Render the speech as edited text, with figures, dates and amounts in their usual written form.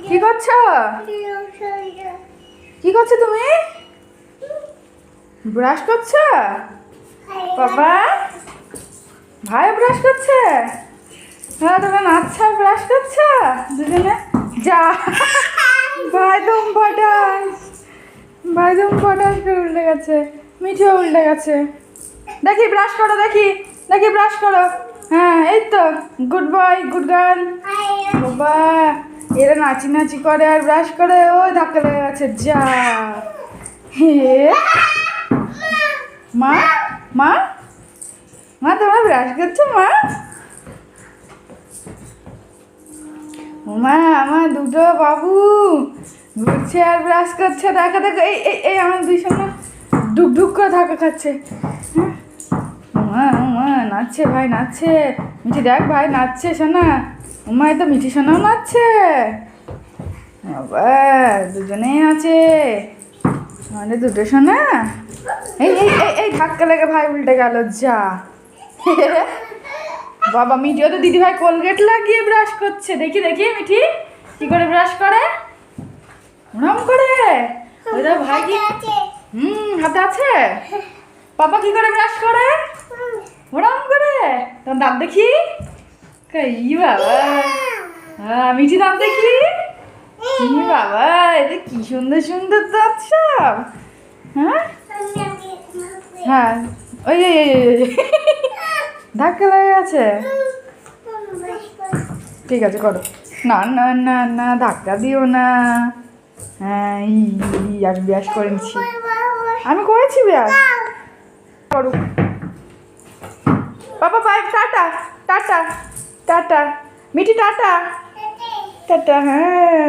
কি করছো? কি করছো তুমি? ব্রাশ করছো? বাবা ভাই ব্রাশ করছে? হ্যাঁ, তোমরা নাচছো আর ব্রাশ করছো দুজনে? যা ভাই তুম পটাশ করে উল্টে গেছে, মিঠিও উল্টে গেছে। দেখি ব্রাশ করো, দেখি দেখি ব্রাশ করো। হ্যাঁ, এই তো গুড বয়, গুড গার্ল। বাবা এরা নাচি নাচি করে আর ব্রাশ করে, ওই ধাক্কা লেগে গেছে। যা হে মা মা মা তোমরা ব্রাশ করছো মা? মা আমার দুটো বাবু ঘুরছে আর ব্রাশ করছে। দেখো দেখো, এই এই এই আমার দুই সঙ্গে ডুক ডুক করে ধাক্কা খাচ্ছে। মা মা নাচছে, ভাই নাচছে। মিঠি দেখ ভাই নাচছে সোনা। মা তো মিঠি সোনাও নাচছে। বাবা দুজনেই আছে আমাদের দুটো সোনা। এই এই এই এই ধাক্কা লেগে ভাই উল্টে গেল। যা বাবা মিঠিও তো দিদি ভাই কোলগেট লাগিয়ে ব্রাশ করছে। দেখি দেখি মিঠি কি করে ব্রাশ করে। ওরম করে ওই দেখ ভাই কি হাতে আছে। পাপা কি করে ব্রাশ করে? ওরম করে। তোর দাঁত দেখি। ই বাবা, হ্যাঁ মিঠি দাঁত দেখি। ই বাবা এটা কি সুন্দর সুন্দর দাঁত সব। হ্যাঁ হ্যাঁ ওই ধাক্কা লেগে গেছে। ঠিক আছে করো। না না না না ধাক্কা দিও না। হ্যাঁ আর ব্যাস করে নিচ্ছি। আমি করেছি ব্যাস করো। বাবা বাই, টাটা টাটা টাটা মিঠি টাটা টাটা। হ্যাঁ